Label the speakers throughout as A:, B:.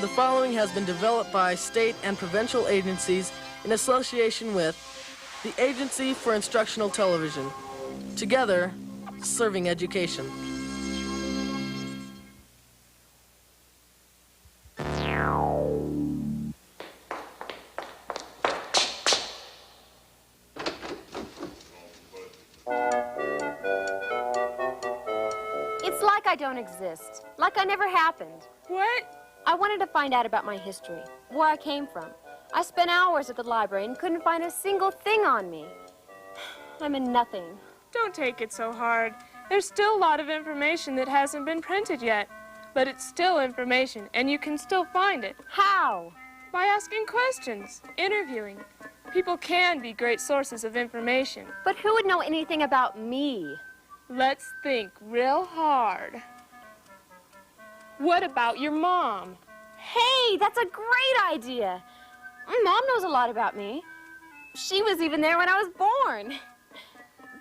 A: The following has been developed by state and provincial agencies in association with the Agency for Instructional Television. Together, serving education.
B: It's like I don't exist, like I never happened.
C: What?
B: I wanted to find out about my history, where I came from. I spent hours at the library and couldn't find a single thing on me. I'm a nothing.
C: Don't take it so hard. There's still a lot of information that hasn't been printed yet. But it's still information, and you can still find it.
B: How?
C: By asking questions, interviewing. People can be great sources of information.
B: But who would know anything about me?
C: Let's think real hard. What about your mom?
B: Hey, that's a great idea. Mom knows a lot about me. She was even there when I was born.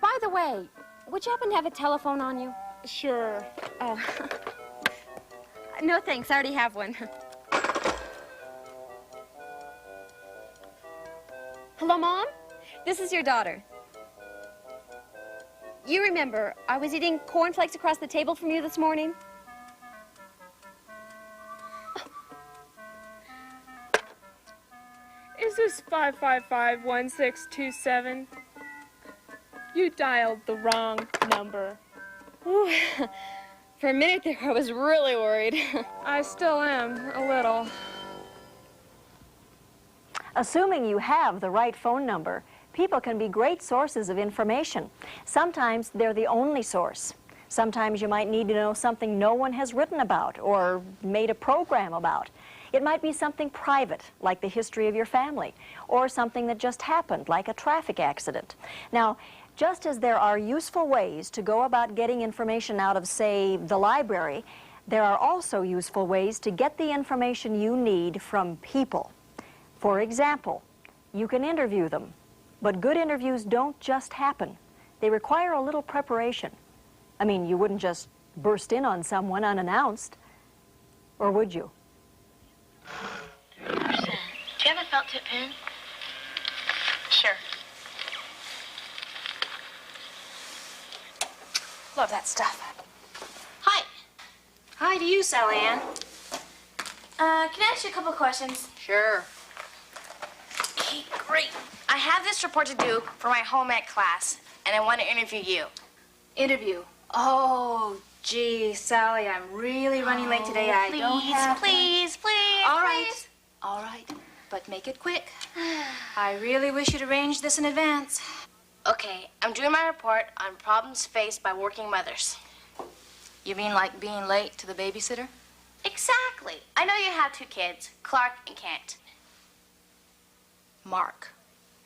B: By the way, would you happen to have a telephone on you?
C: Sure.
B: Oh. No, thanks. I already have one. Hello, Mom? This is your daughter. You remember, I was eating cornflakes across the table from you this morning?
C: Is this 555-1627? You dialed the wrong number.
B: Ooh, for a minute there, I was really worried.
C: I still am, a little.
D: Assuming you have the right phone number, people can be great sources of information. Sometimes they're the only source. Sometimes you might need to know something no one has written about or made a program about. It might be something private, like the history of your family, or something that just happened, like a traffic accident. Now, just as there are useful ways to go about getting information out of, say, the library, there are also useful ways to get the information you need from people. For example, you can interview them, but good interviews don't just happen. They require a little preparation. I mean, you wouldn't just burst in on someone unannounced, or would you?
E: Do you have a felt tip pen? Sure.
F: Love that stuff.
E: Hi.
F: Hi to you, Sally Ann.
E: Can I ask you a couple of questions?
F: Sure.
E: Okay, great. I have this report to do for my home ec class, and I want to interview you.
F: Interview. Oh, gee, Sally, I'm really running late today. I don't have...
E: Please.
F: All right. All right. But make it quick. I really wish you'd arranged this in advance.
E: Okay, I'm doing my report on problems faced by working mothers.
F: You mean like being late to the babysitter?
E: Exactly. I know you have 2 kids, Clark and Kent.
F: Mark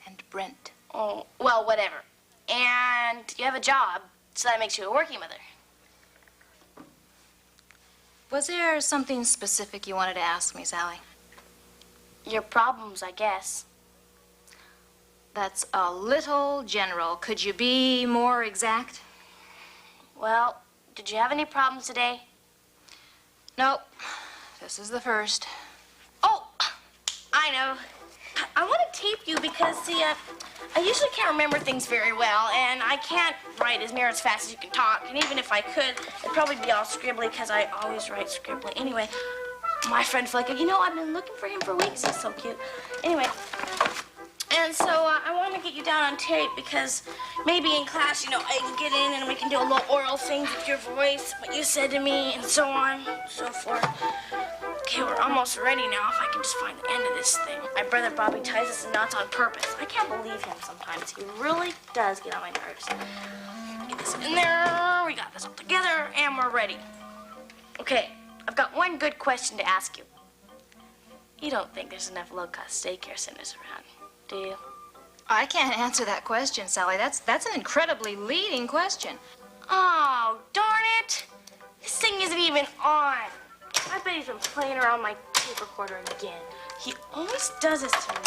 F: and Brent.
E: Oh, well, whatever. And you have a job, so that makes you a working mother.
F: Was there something specific you wanted to ask me, Sally?
E: Your problems, I guess.
F: That's a little general. Could you be more exact?
E: Well, did you have any problems today?
F: Nope. This is the first.
E: Oh, I know. I want to tape you because, see, I usually can't remember things very well, and I can't write as near as fast as you can talk. And even if I could, it'd probably be all scribbly because I always write scribbly. Anyway, my friend Flicker, you know, I've been looking for him for weeks. He's so cute. Anyway, and so I want to get you down on tape because maybe in class, you know, I can get in and we can do a little oral thing with your voice, what you said to me, and so on, so forth. Okay, we're almost ready now, if I can just find the end of this thing. My brother Bobby ties us in knots on purpose. I can't believe him sometimes. He really does get on my nerves. Get this in there. We got this all together, and we're ready. Okay, I've got one good question to ask you. You don't think there's enough low-cost daycare centers around, do you?
F: I can't answer that question, Sally. That's an incredibly leading question.
E: Oh, darn it. This thing isn't even on. I bet he's been playing around my tape recorder again. He always does this to me,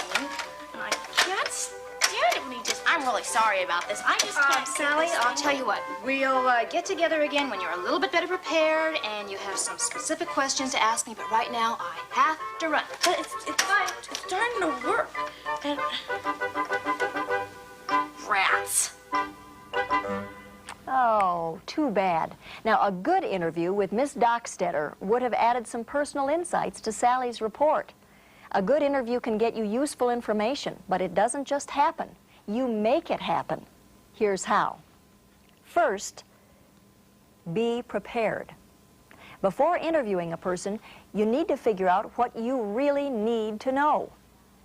E: and I can't did it when he just... I'm really sorry about this. I just can't...
F: Sally, I'll tell you what. We'll get together again when you're a little bit better prepared and you have some specific questions to ask me, but right now I have to run.
E: But it's starting to work. And... Rats.
D: Oh, too bad. Now, a good interview with Miss Dockstedder would have added some personal insights to Sally's report. A good interview can get you useful information, but it doesn't just happen. You make it happen. Here's how. First, be prepared. Before interviewing a person, you need to figure out what you really need to know.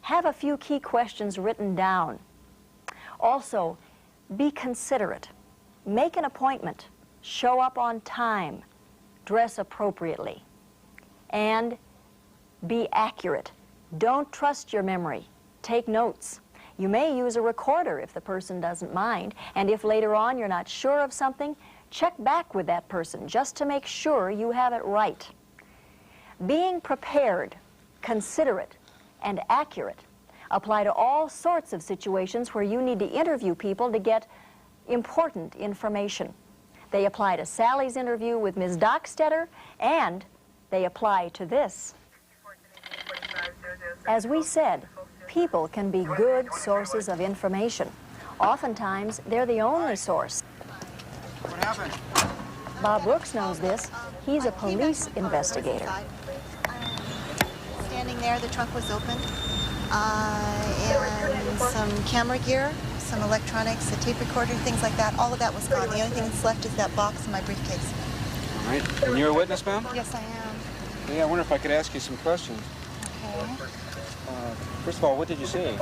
D: Have a few key questions written down. Also, be considerate. Make an appointment. Show up on time. Dress appropriately. And be accurate. Don't trust your memory. Take notes. You may use a recorder if the person doesn't mind, and if later on you're not sure of something, check back with that person just to make sure you have it right. Being prepared, considerate, and accurate apply to all sorts of situations where you need to interview people to get important information. They apply to Sally's interview with Ms. Dockstedder, and they apply to this. As we said, people can be good sources of information. Oftentimes, they're the only source.
G: What happened?
D: Bob Brooks knows this. He's a police investigator.
H: Standing there, the trunk was open, and some camera gear, some electronics, a tape recorder, things like that. All of that was gone. The only thing that's left is that box in my briefcase.
G: All right. And you're a witness, ma'am?
H: Yes, I am.
G: Yeah, I wonder if I could ask you some questions.
H: Okay.
G: First of all, what did you see?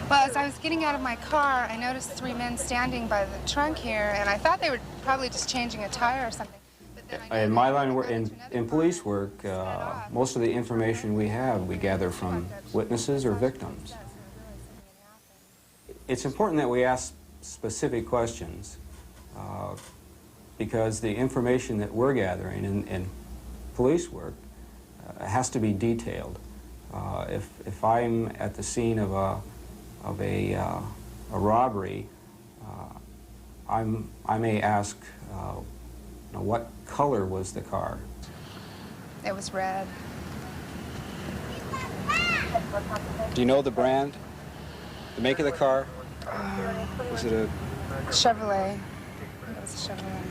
I: Well, as I was getting out of my car, I noticed 3 men standing by the trunk here, and I thought they were probably just changing a tire or something. But then I
J: In my line of work, in police work, most of the information we have, we gather from witnesses or victims. It's important that we ask specific questions because the information that we're gathering in police work has to be detailed. If I'm at the scene of a robbery, I may ask, what color was the car?
I: It was red.
G: Do you know the brand? The make of the car? Was it a...
I: Chevrolet. I think it was a Chevrolet.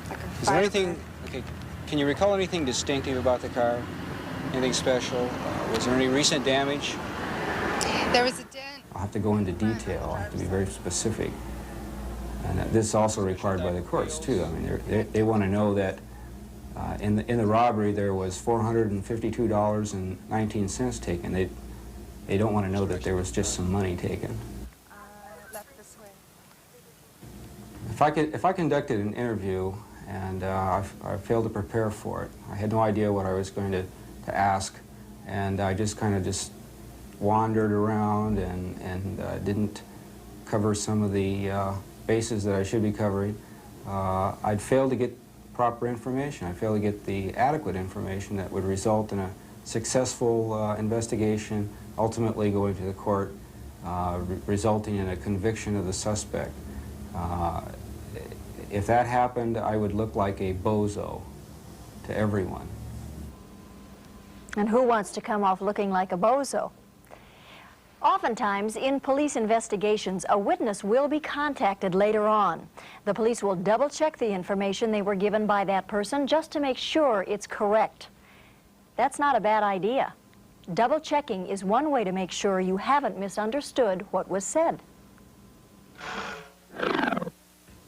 I: Like a
G: Is there anything... Okay, can you recall anything distinctive about the car? Anything special? Was there any recent damage?
I: There was a dent.
J: I'll have to go into detail. I'll have to be very specific. And this is also required by the courts, too. I mean, they want to know that in the robbery there was $452.19 taken. They don't want to know that there was just some money taken.
I: Left this way.
J: If I conducted an interview and I failed to prepare for it, I had no idea what I was going to ask, and I just kind of wandered around and didn't cover some of the bases that I should be covering, I'd fail to get proper information. I'd fail to get the adequate information that would result in a successful investigation, ultimately going to the court, resulting in a conviction of the suspect. If that happened, I would look like a bozo to everyone.
D: And who wants to come off looking like a bozo? Oftentimes, in police investigations, a witness will be contacted later on. The police will double-check the information they were given by that person just to make sure it's correct. That's not a bad idea. Double-checking is one way to make sure you haven't misunderstood what was said.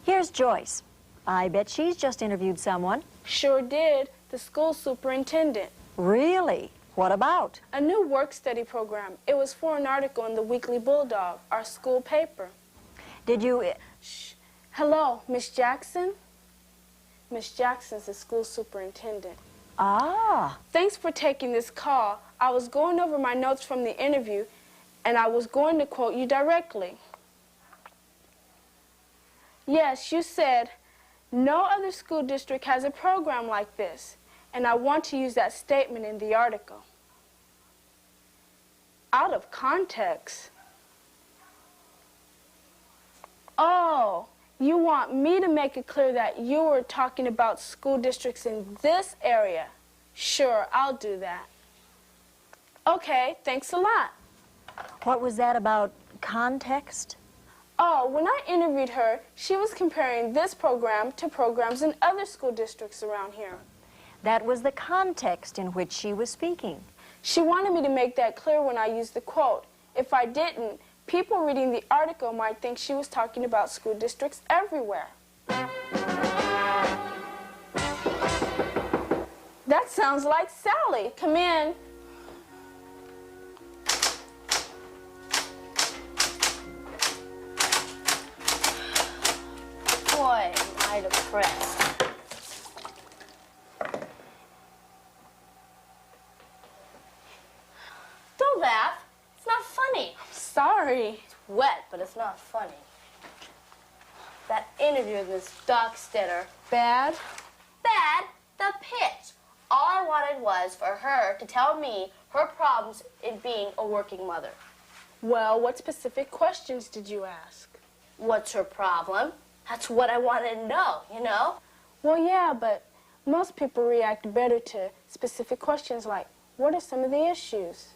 D: Here's Joyce. I bet she's just interviewed someone.
C: Sure did. The school superintendent.
D: Really? What about?
C: A new work-study program. It was for an article in the Weekly Bulldog, our school paper.
D: Did you...
C: Shh. Hello, Miss Jackson? Miss Jackson's the school superintendent.
D: Ah.
C: Thanks for taking this call. I was going over my notes from the interview, and I was going to quote you directly. Yes, you said, no other school district has a program like this, and I want to use that statement in the article. Out of context.
K: Oh, you want me to make it clear that you were talking about school districts in this area? Sure, I'll do that. Okay, thanks a lot.
D: What was that about context?
K: Oh, when I interviewed her, she was comparing this program to programs in other school districts around here.
D: That was the context in which she was speaking.
K: She wanted me to make that clear when I used the quote. If I didn't, people reading the article might think she was talking about school districts everywhere. That sounds like Sally. Come in.
E: Boy, am I depressed. Don't laugh. It's not funny.
K: Sorry.
E: It's wet, but it's not funny. That interview with Miss Dockstedder.
K: Bad?
E: Bad? The pitch. All I wanted was for her to tell me her problems in being a working mother.
K: Well, what specific questions did you ask?
E: What's her problem? That's what I wanted to know, you know?
K: Well, yeah, but most people react better to specific questions like, what are some of the issues?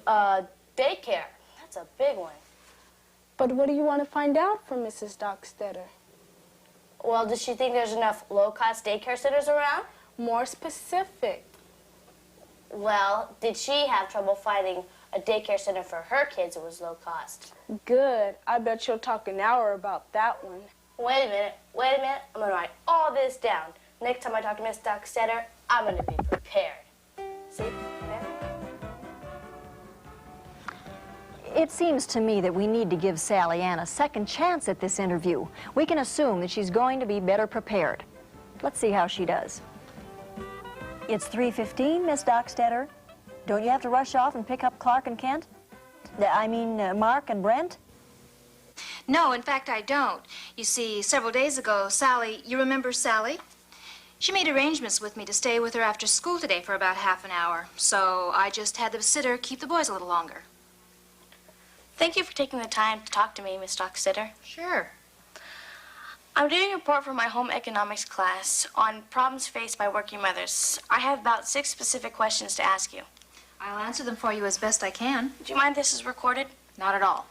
E: Daycare. That's a big one.
K: But what do you want to find out from Mrs. Dockstedder?
E: Well, does she think there's enough low-cost daycare centers around?
K: More specific.
E: Well, did she have trouble finding a daycare center for her kids that was low cost?
K: Good. I bet you'll talk an hour about that one.
E: Wait a minute. I'm going to write all this down. Next time I talk to Miss Dockstedder, I'm going to be prepared. See? Prepared?
D: It seems to me that we need to give Sally Ann a second chance at this interview. We can assume that she's going to be better prepared. Let's see how she does. It's 3:15, Miss Dockstedder. Don't you have to rush off and pick up Clark and Kent? Mark and Brent?
F: No, in fact, I don't. You see, several days ago, Sally, you remember Sally? She made arrangements with me to stay with her after school today for about half an hour. So I just had the sitter keep the boys a little longer.
E: Thank you for taking the time to talk to me, Miss Dockstedder.
F: Sure.
E: I'm doing a report for my home economics class on problems faced by working mothers. I have about 6 specific questions to ask you.
F: I'll answer them for you as best I can.
E: Do you mind this is recorded?
F: Not at all.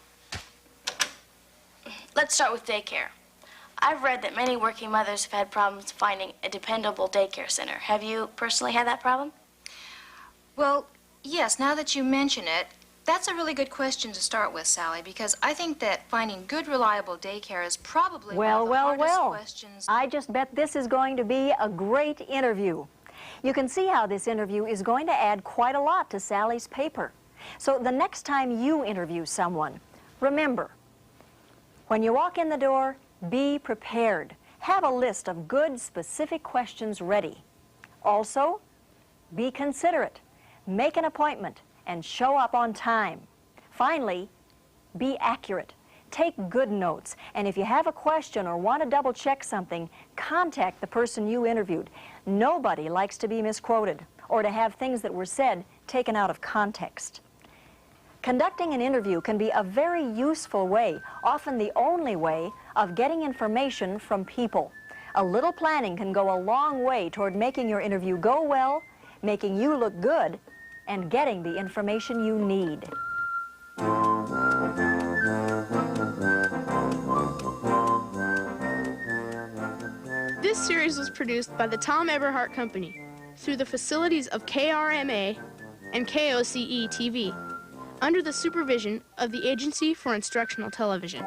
E: Let's start with daycare. I've read that many working mothers have had problems finding a dependable daycare center. Have you personally had that problem?
F: Well, yes, now that you mention it, that's a really good question to start with, Sally, because I think that finding good, reliable daycare is probably one of the hardest questions.
D: I just bet this is going to be a great interview. You can see how this interview is going to add quite a lot to Sally's paper. So the next time you interview someone, remember, when you walk in the door, be prepared. Have a list of good, specific questions ready. Also, be considerate. Make an appointment and show up on time. Finally, be accurate. Take good notes, and if you have a question or want to double-check something, contact the person you interviewed. Nobody likes to be misquoted or to have things that were said taken out of context. Conducting an interview can be a very useful way, often the only way, of getting information from people. A little planning can go a long way toward making your interview go well, making you look good, and getting the information you need.
L: This series was produced by the Tom Eberhart Company through the facilities of KRMA and KOCE TV under the supervision of the Agency for Instructional Television.